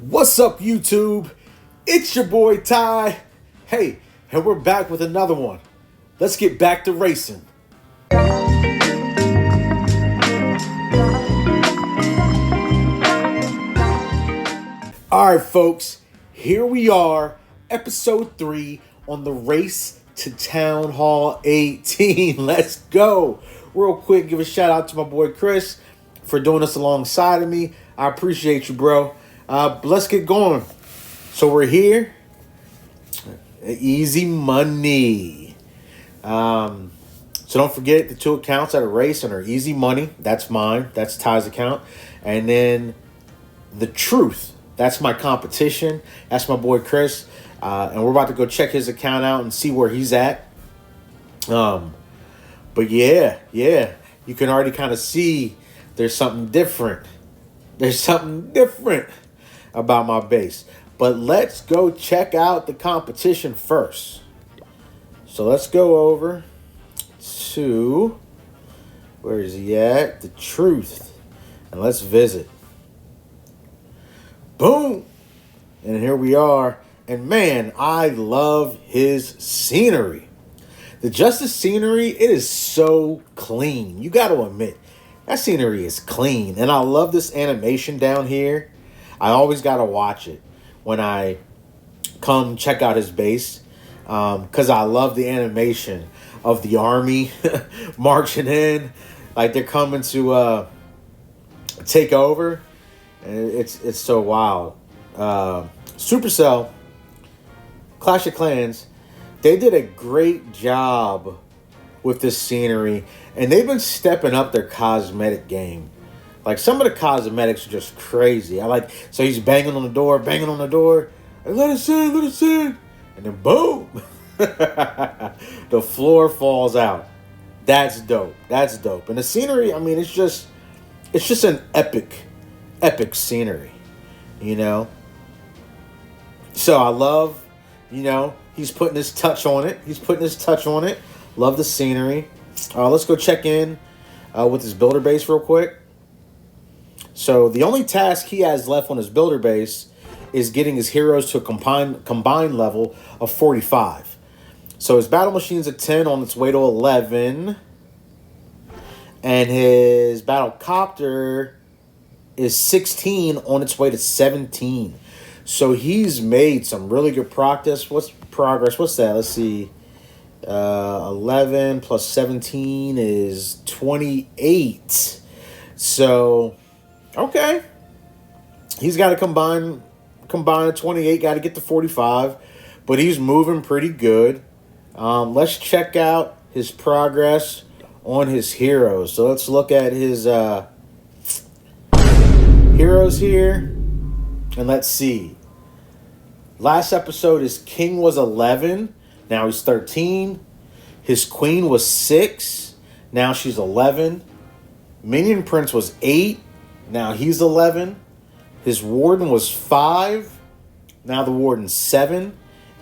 What's up, YouTube? It's your boy Ty. Hey, and we're back with another one. Let's get back to racing. All right, folks, here we are, episode 3 on the Race to Town Hall 18. Let's go. Real quick, give a shout out to my boy Chris for doing this alongside of me. I appreciate you, bro. Let's get going. So we're here. Easy money. So don't forget the two accounts at a race and are Easy Money. That's mine. That's Ty's account. And then the Truth. That's my competition. That's my boy Chris. And we're about to go check his account out and see where he's at. But yeah. You can already kind of see there's something different. There's something different about my base. But let's go check out the competition first. So let's go over to, where is he at? The Truth. And let's visit. Boom. And here we are. And man, I love his scenery. The Justice scenery, it is so clean. You got to admit, that scenery is clean. And I love this animation down here. I always got to watch it when I come check out his base. Because I love the animation of the army marching in. Like they're coming to take over. And it's so wild. Supercell, Clash of Clans, they did a great job with this scenery. And they've been stepping up their cosmetic game. Like, some of the cosmetics are just crazy. So he's banging on the door. And let us in. And then boom. The floor falls out. That's dope. And the scenery, I mean, it's just an epic scenery, you know? So I love, he's putting his touch on it. Love the scenery. Let's go check in with his builder base real quick. So the only task he has left on his builder base is getting his heroes to a combined level of 45. So his battle machine's at 10, on its way to 11. And his battle copter is 16, on its way to 17. So he's made some really good progress. What's that? Let's see. 11 plus 17 is 28. So, okay. He's got to combine 28, got to get to 45. But he's moving pretty good. Let's check out his progress on his heroes. So let's look at his heroes here. And let's see. Last episode, his king was 11. Now he's 13. His queen was 6. Now she's 11. Minion Prince was 8. Now he's 11. His warden was 5. Now the warden's 7.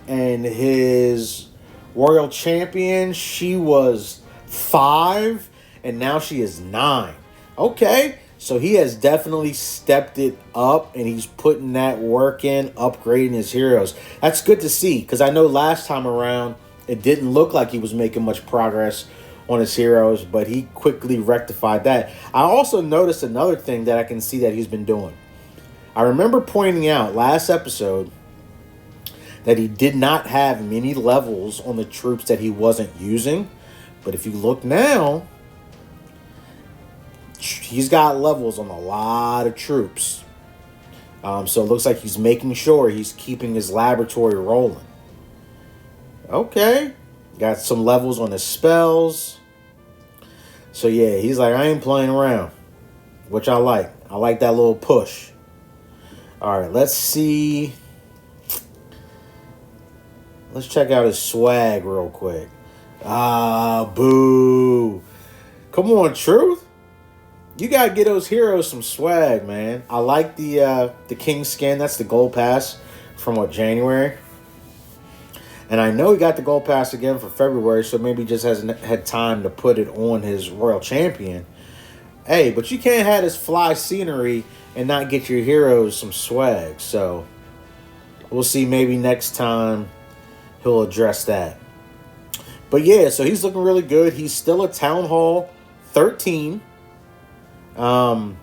And his royal champion, she was 5. And now she is 9. Okay. So he has definitely stepped it up, and he's putting that work in, upgrading his heroes. That's good to see, because I know last time around, it didn't look like he was making much progress on his heroes, but he quickly rectified that. I also noticed another thing that I can see that he's been doing. I remember pointing out last episode that he did not have many levels on the troops that he wasn't using. But if you look now, he's got levels on a lot of troops. So it looks like he's making sure he's keeping his laboratory rolling. Okay. Got some levels on his spells. So yeah, he's like, I ain't playing around. Which I like. I like that little push. Alright, let's see. Let's check out his swag real quick. Boo. Come on, Truth. You gotta get those heroes some swag, man. I like the King skin. That's the gold pass from January. And I know he got the gold pass again for February, so maybe he just hasn't had time to put it on his royal champion. Hey, but you can't have this fly scenery and not get your heroes some swag. So we'll see. Maybe next time he'll address that. But yeah, so he's looking really good. He's still a Town Hall 13. But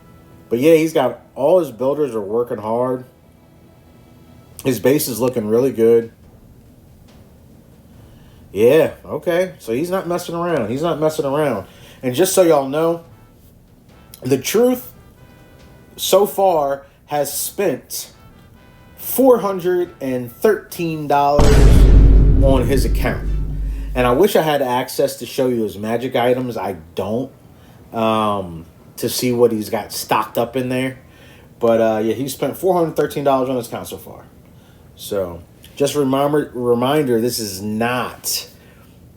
yeah, he's got all his builders are working hard. His base is looking really good. Yeah, okay. So he's not messing around. He's not messing around. And just so y'all know, the Truth so far has spent $413 on his account. And I wish I had access to show you his magic items. I don't. To see what he's got stocked up in there. But yeah, he spent $413 on his account so far. So just reminder, this is not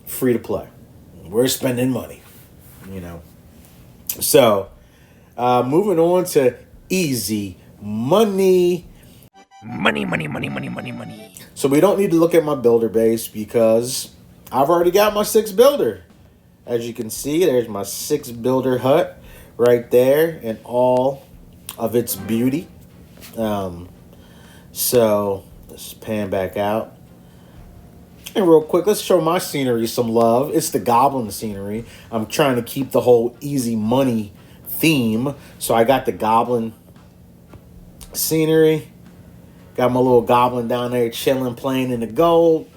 free to play. We're spending money, you know. So moving on to easy money. Money. So we don't need to look at my builder base because I've already got my 6 builder. As you can see, there's my 6 builder hut right there in all of its beauty. So let's pan back out. And real quick, let's show my scenery some love. It's the Goblin scenery. I'm trying to keep the whole easy money theme. So I got the Goblin scenery. Got my little Goblin down there chilling, playing in the gold.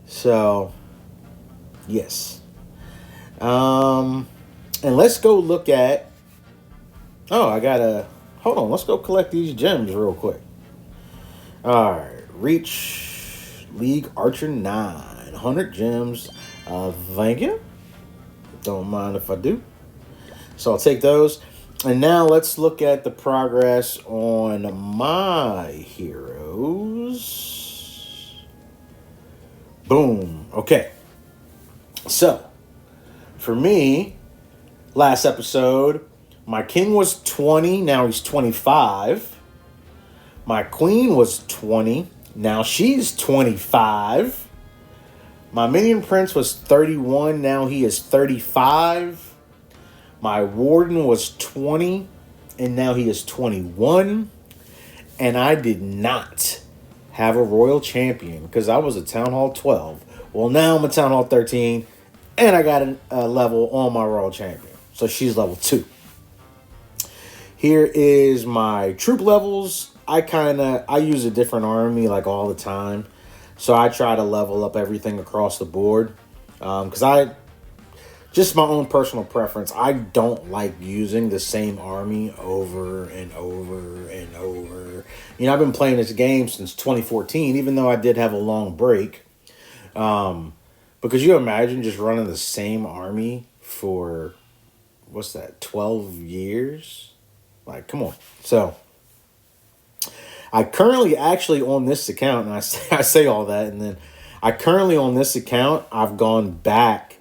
So, yes. And let's go look at... Oh, I gotta... Hold on, let's go collect these gems real quick. Alright, reach League Archer 9. 100 gems. Thank you. Don't mind if I do. So I'll take those. And now let's look at the progress on my heroes. Boom. Okay. So, for me, last episode, my king was 20, now he's 25. My queen was 20, now she's 25. My minion prince was 31, now he is 35. My warden was 20, and now he is 21. And I did not have a royal champion because I was a Town Hall 12. Well, now I'm a Town Hall 13, and I got a level on my royal champion. So she's level 2. Here is my troop levels. I use a different army like all the time. So I try to level up everything across the board. Because just my own personal preference, I don't like using the same army over and over and over. You know, I've been playing this game since 2014, even though I did have a long break. Because you imagine just running the same army for, 12 years? Like, come on. So, I currently actually on this account, and I say all that, and then I currently on this account, I've gone back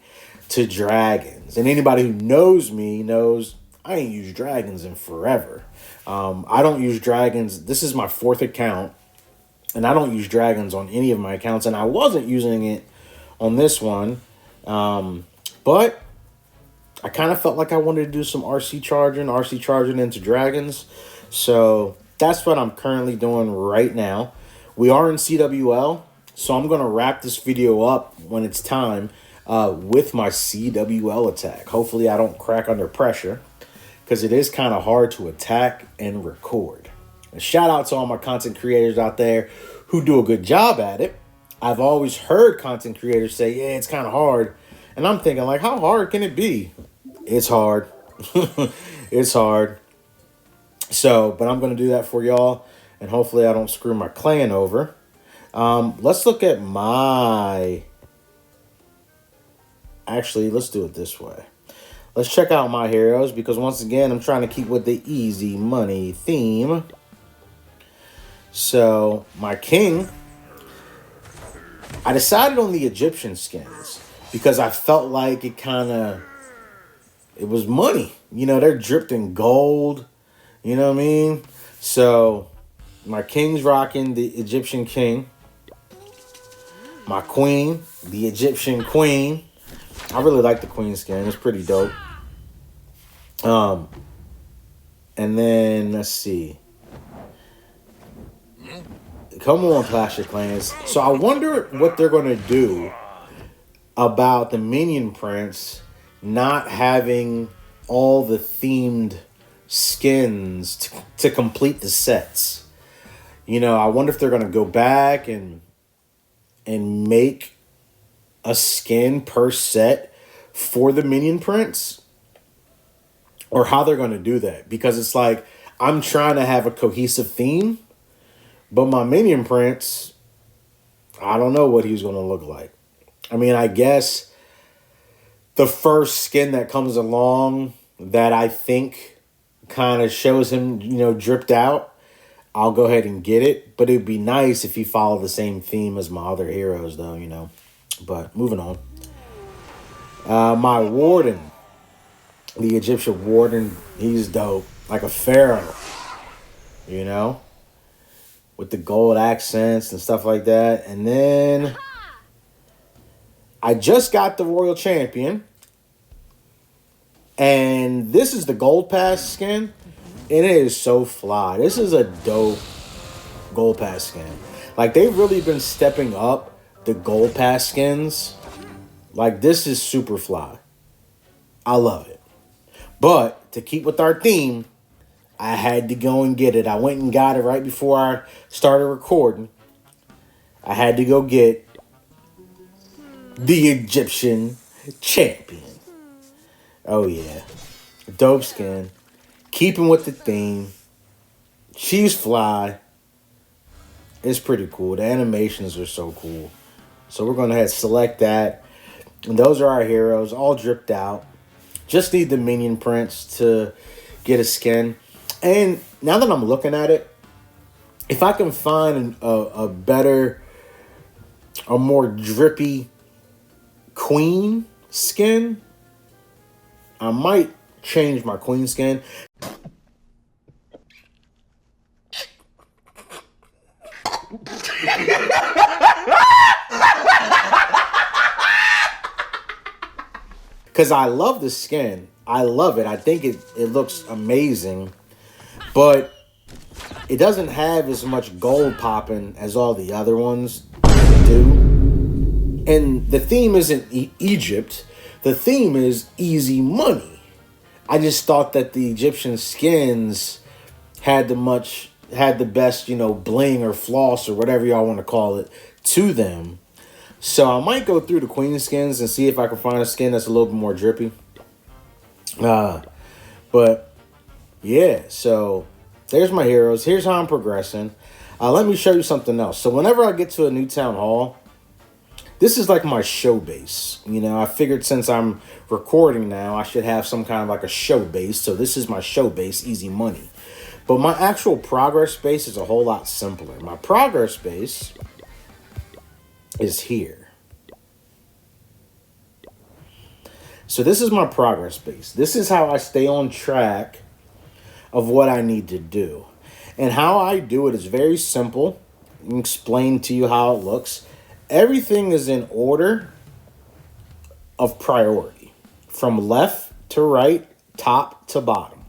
to dragons. And anybody who knows me knows I ain't used dragons in forever. I don't use dragons. This is my 4th account, and I don't use dragons on any of my accounts, and I wasn't using it on this one. But I kind of felt like I wanted to do some RC charging into dragons. So that's what I'm currently doing right now. We are in CWL, so I'm going to wrap this video up when it's time with my CWL attack. Hopefully I don't crack under pressure because it is kind of hard to attack and record. And shout out to all my content creators out there who do a good job at it. I've always heard content creators say, yeah, it's kind of hard. And I'm thinking, like, how hard can it be? It's hard. It's hard. So, but I'm going to do that for y'all. And hopefully I don't screw my clan over. Let's look at my... Actually, let's do it this way. Let's check out my heroes. Because once again, I'm trying to keep with the easy money theme. So, my king... I decided on the Egyptian skins. Because I felt like it was money. You know, they're dripped in gold. You know what I mean? So, my king's rocking the Egyptian king. My queen, the Egyptian queen. I really like the queen skin. It's pretty dope. Um, and then let's see. Come on, Clash of Clans. So I wonder what they're gonna do about the Minion Prince not having all the themed skins to complete the sets. I wonder if they're gonna go back and make a skin per set for the Minion Prince, or how they're gonna do that. Because it's like I'm trying to have a cohesive theme, but my Minion Prince, I don't know what he's gonna look like. I mean, I guess the first skin that comes along that I think kind of shows him, dripped out, I'll go ahead and get it. But it'd be nice if he followed the same theme as my other heroes, though. But moving on. My Warden, the Egyptian Warden, he's dope. Like a pharaoh, you know? With the gold accents and stuff like that. And then I just got the Royal Champion. And this is the Gold Pass skin. And it is so fly. This is a dope Gold Pass skin. Like, they've really been stepping up the Gold Pass skins. Like, this is super fly. I love it. But, to keep with our theme, I had to go and get it. I went and got it right before I started recording. I had to go get the Egyptian Champion. Oh, yeah. Dope skin. Keeping with the theme. She's fly. It's pretty cool. The animations are so cool. So we're going to select that. And those are our heroes, all dripped out. Just need the Minion Prince to get a skin. And now that I'm looking at it, if I can find a better, a more drippy Queen skin, I might change my Queen skin. Because I love the skin. I love it. I think it looks amazing. But it doesn't have as much gold popping as all the other ones do. And the theme isn't Egypt. The theme is easy money. I just thought that the Egyptian skins had the best, bling or floss or whatever y'all want to call it to them. So I might go through the Queen skins and see if I can find a skin that's a little bit more drippy. But yeah, so there's my heroes. Here's how I'm progressing. Let me show you something else. So whenever I get to a new town hall, this is like my show base. I figured since I'm recording now, I should have some kind of like a show base. So this is my show base, easy money. But my actual progress base is a whole lot simpler. My progress base is here. So this is my progress base. This is how I stay on track of what I need to do. And how I do it is very simple. I'll explain to you how it looks. Everything is in order of priority. From left to right, top to bottom.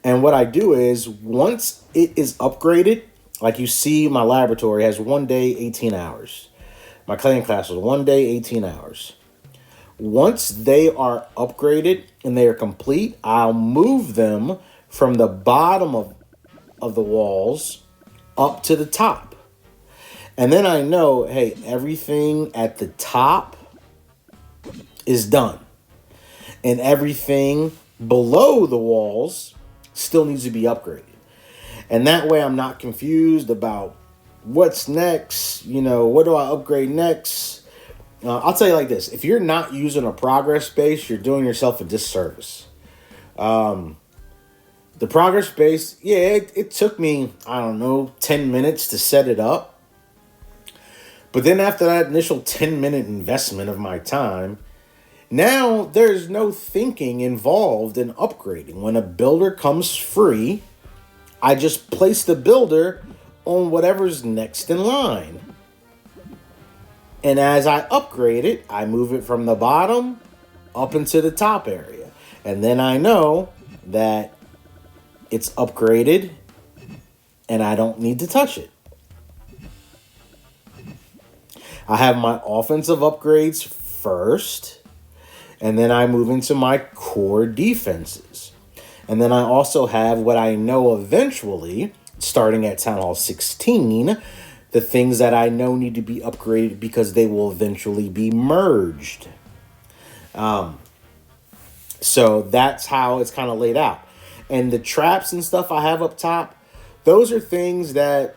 And what I do is, once it is upgraded, like you see, my laboratory has 1 day, 18 hours. My clan class is 1 day, 18 hours. Once they are upgraded and they are complete, I'll move them from the bottom of the walls up to the top. And then I know, hey, everything at the top is done. And everything below the walls still needs to be upgraded. And that way I'm not confused about what's next, what do I upgrade next? I'll tell you like this. If you're not using a progress base, you're doing yourself a disservice. The progress base, yeah, it took me, 10 minutes to set it up. But then after that initial 10-minute investment of my time, now there's no thinking involved in upgrading. When a builder comes free, I just place the builder on whatever's next in line. And as I upgrade it, I move it from the bottom up into the top area. And then I know that it's upgraded and I don't need to touch it. I have my offensive upgrades first, and then I move into my core defenses. And then I also have what I know eventually, starting at Town Hall 16, the things that I know need to be upgraded because they will eventually be merged. So that's how it's kind of laid out. And the traps and stuff I have up top, those are things that,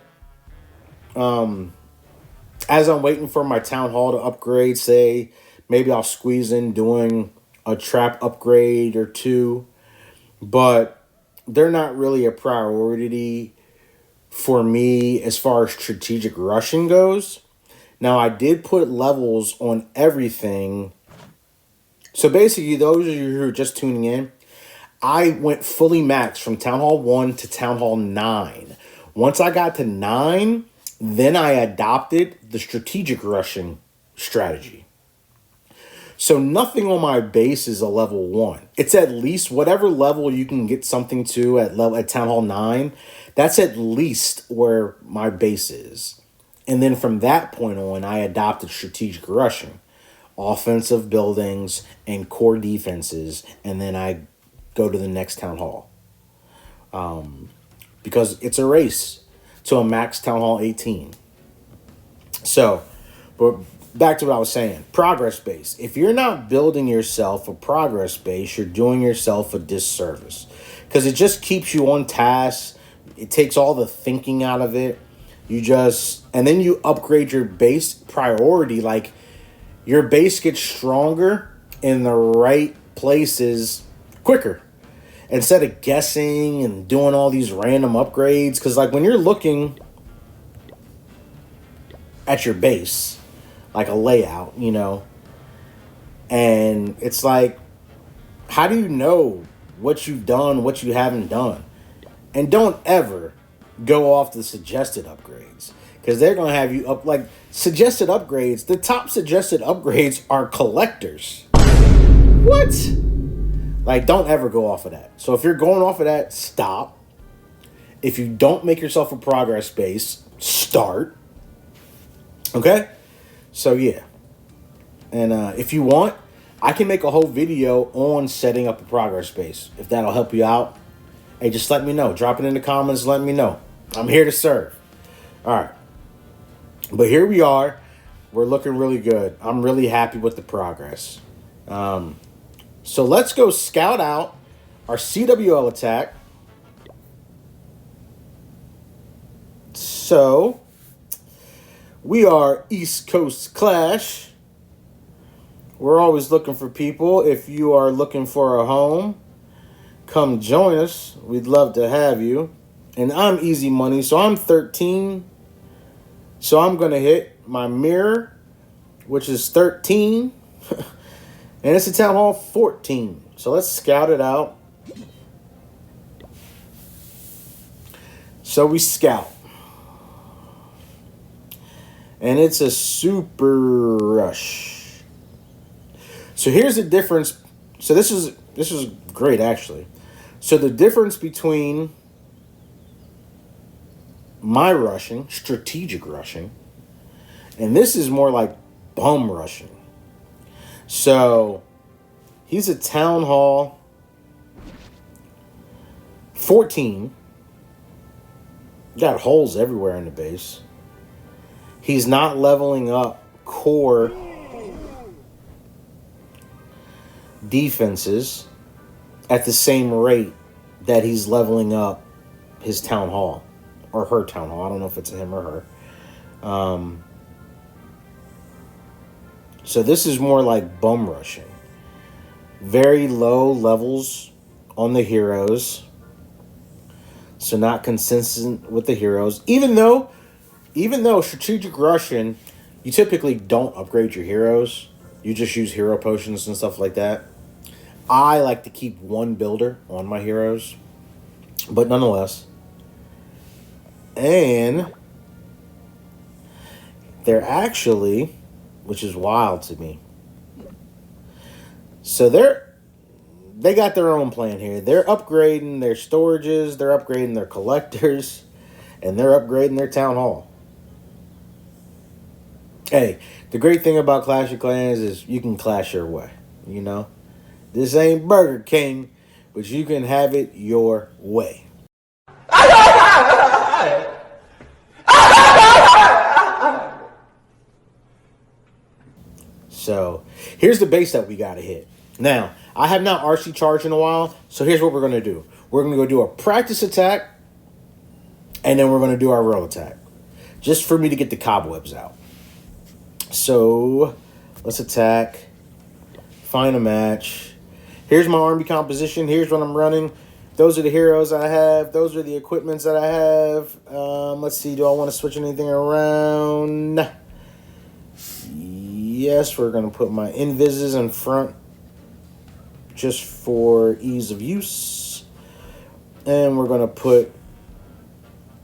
as I'm waiting for my Town Hall to upgrade, say, maybe I'll squeeze in doing a trap upgrade or two. But they're not really a priority for me as far as strategic rushing goes. Now, I did put levels on everything. So basically, those of you who are just tuning in, I went fully maxed from Town Hall 1 to Town Hall 9. Once I got to 9, then I adopted the strategic rushing strategy. So nothing on my base is a level 1. It's at least whatever level you can get something to at Town Hall 9. That's at least where my base is. And then from that point on, I adopted strategic rushing, offensive buildings, and core defenses. And then I go to the next Town Hall. Because it's a race to a max Town Hall 18. So, but back to what I was saying. Progress base. If you're not building yourself a progress base, you're doing yourself a disservice. Because it just keeps you on task. It takes all the thinking out of it. And then you upgrade your base priority. Like, your base gets stronger in the right places quicker. Instead of guessing and doing all these random upgrades. Because, like, when you're looking at your base, like a layout, and it's like, how do you know what you've done, what you haven't done? And don't ever go off the suggested upgrades, because they're going to have you up, like, suggested upgrades. The top suggested upgrades are collectors. What? Like, don't ever go off of that. So if you're going off of that, stop. If you don't make yourself a progress base, start. Okay? So, yeah. And if you want, I can make a whole video on setting up a progress base. If that'll help you out, hey, just let me know. Drop it in the comments. Let me know. I'm here to serve. All right. But here we are. We're looking really good. I'm really happy with the progress. So let's go scout out our CWL attack. So we are East Coast Clash. We're always looking for people. If you are looking for a home, come join us. We'd love to have you. And I'm easy money, so I'm 13. So I'm going to hit my mirror, which is 13. And it's a Town Hall 14. So let's scout it out. So we scout. And it's a super rush. So here's the difference. So this is great, actually. So the difference between my rushing, strategic rushing, and this is more like bum rushing. So he's a Town Hall 14. Got holes everywhere in the base. He's not leveling up core defenses at the same rate that he's leveling up his Town Hall. Or her Town Hall. I don't know if it's him or her. So this is more like bum rushing. Very low levels on the heroes. So not consistent with the heroes. Even though strategic rushing, you typically don't upgrade your heroes. You just use hero potions and stuff like that. I like to keep one builder on my heroes. But nonetheless. And they're actually, which is wild to me. So they got their own plan here. They're upgrading their storages, they're upgrading their collectors, and they're upgrading their town hall. Hey, the great thing about Clash of Clans is you can clash your way. You know, this ain't Burger King, but you can have it your way. So here's the base that we gotta hit. Now, I have not RC charged in a while, so here's what we're gonna do. We're gonna go do a practice attack, and then we're gonna do our real attack. Just for me to get the cobwebs out. So let's attack. Find a match. Here's my army composition. Here's what I'm running. Those are the heroes I have. Those are the equipments that I have. Let's see. Do I want to switch anything around? Yes, we're going to put my invises in front just for ease of use. And we're going to put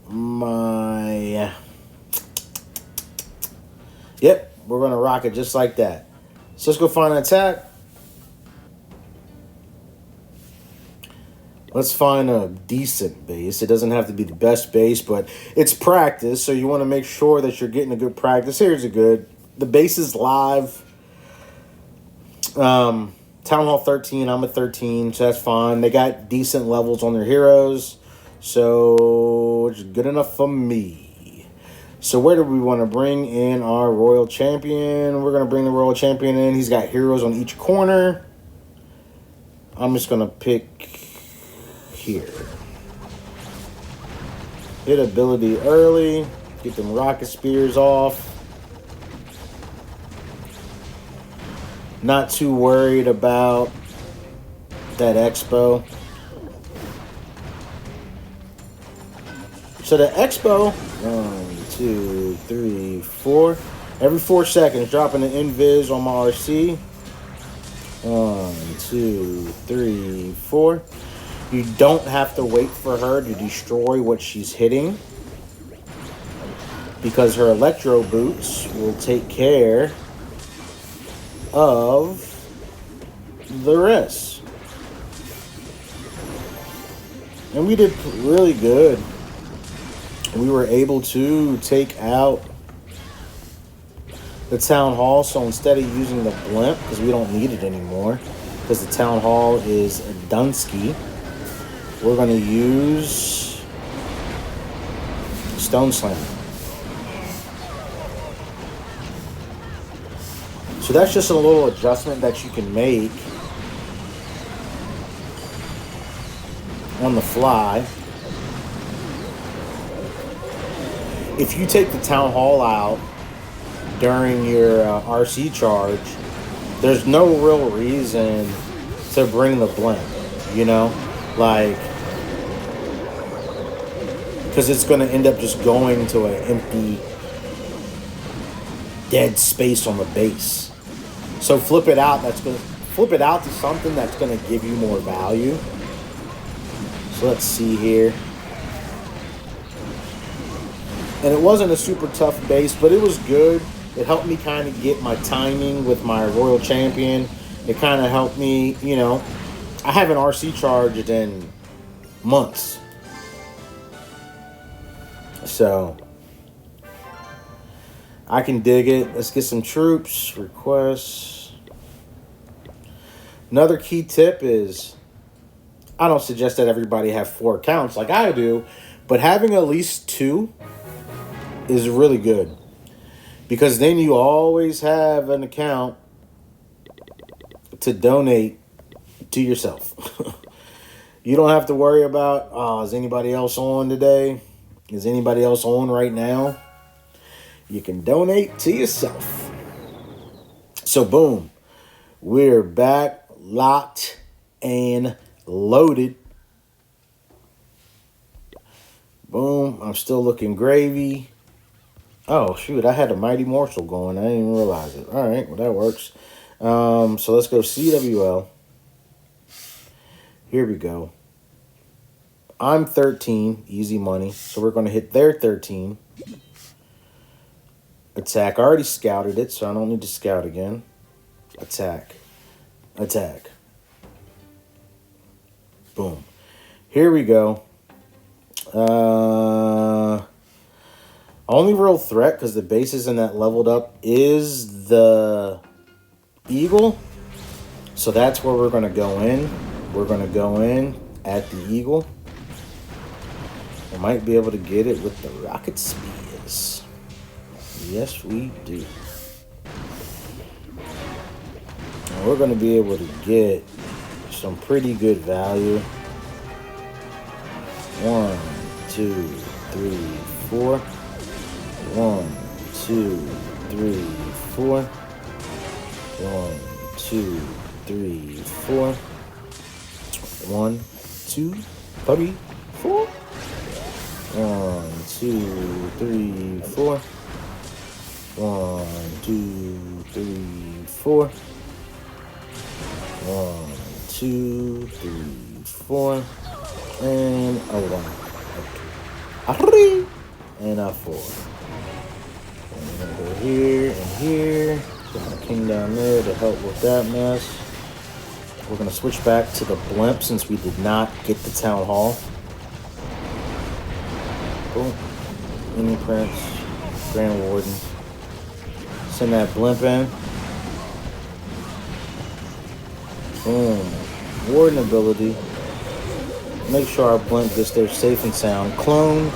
my... Yep, we're going to rock it just like that. So let's go find an attack. Let's find a decent base. It doesn't have to be the best base, but it's practice, so you want to make sure that you're getting a good practice. Here's a good. The base is live. Town Hall 13, I'm at 13, so that's fine. They got decent levels on their heroes, so it's good enough for me. So where do we want to bring in our Royal Champion? We're going to bring the Royal Champion in. He's got heroes on each corner. I'm just going to pick here. Hit ability early. Get them rocket spears off. Not too worried about that expo. So the expo, 1, 2, 3, 4. Every 4 seconds, dropping an invis on my RC. 1, 2, 3, 4. You don't have to wait for her to destroy what she's hitting, because her electro boots will take care of the rest. And we did really good. We were able to take out the town hall. So instead of using the blimp, because we don't need it anymore, because the town hall is a Dunsky, we're going to use Stone Slam. So that's just a little adjustment that you can make on the fly. If you take the town hall out during your RC charge, there's no real reason to bring the blimp, you know? Like, because it's going to end up just going to an empty, dead space on the base. So flip it out. Flip it out to something that's going to give you more value. So let's see here. And it wasn't a super tough base, but it was good. It helped me kind of get my timing with my Royal Champion. It kind of helped me, you know. I haven't RC charged in months. So I can dig it. Let's get some troops. Requests. Another key tip is, I don't suggest that everybody have 4 accounts like I do, but having at least 2 is really good, because then you always have an account to donate to yourself. You don't have to worry about, is anybody else on today? Is anybody else on right now? You can donate to yourself. So boom, we're back, locked, and loaded. Boom, I'm still looking gravy. Oh, shoot, I had a Mighty Morsel going. I didn't even realize it. All right, well, that works. So let's go CWL. Here we go. I'm 13, easy money. So we're going to hit their 13. Attack. I already scouted it, so I don't need to scout again. Attack. Attack. Boom. Here we go. Only real threat, because the base isn't that leveled up, is the Eagle. So that's where we're going to go in. We're going to go in at the Eagle. We might be able to get it with the Rocket Spears. Yes, we do. And we're going to be able to get some pretty good value. 1, 2, 3, 4. 1, 2, 3, 4. 1, 2, 3, 4. 1, 2, 3, 4. 1, 2, 3, 4. 1, 2, 3, 4. 1, 2, 3, 4. And a 1. A 3. And a 4. And we're going to go here and here. Put my king down there to help with that mess. We're going to switch back to the blimp since we did not get the town hall. Boom. Mini Prince. Grand Warden. Send that blimp in. Boom. Warden ability. Make sure our blimp gets there safe and sound. Clone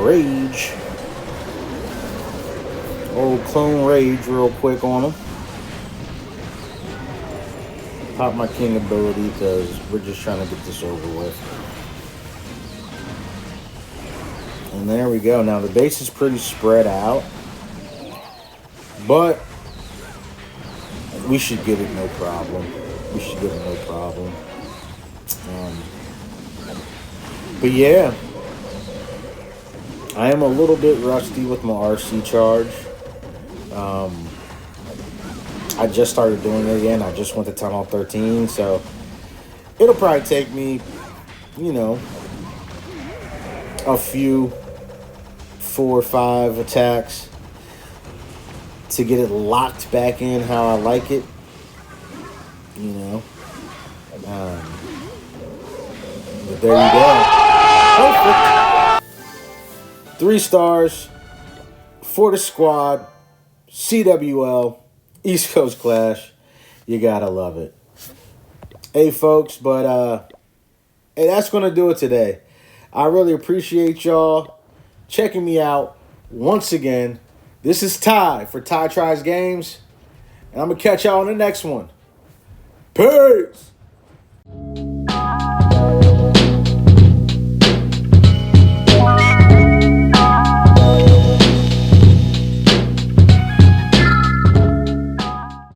Rage. Old Clone Rage real quick on him. Pop my king ability because we're just trying to get this over with. And there we go. Now the base is pretty spread out. But we should get it no problem. We should get it no problem. But yeah. I am a little bit rusty with my RC charge. I just started doing it again. I just went to Town Hall 13, so it'll probably take me, a few 4 or 5 attacks to get it locked back in how I like it. But there you go. Perfect. 3 stars for the squad. CWL. East Coast Clash. You gotta love it. Hey, folks, but hey, that's gonna do it today. I really appreciate y'all checking me out once again. This is Ty for Ty Tries Games, and I'm gonna catch y'all on the next one. Peace!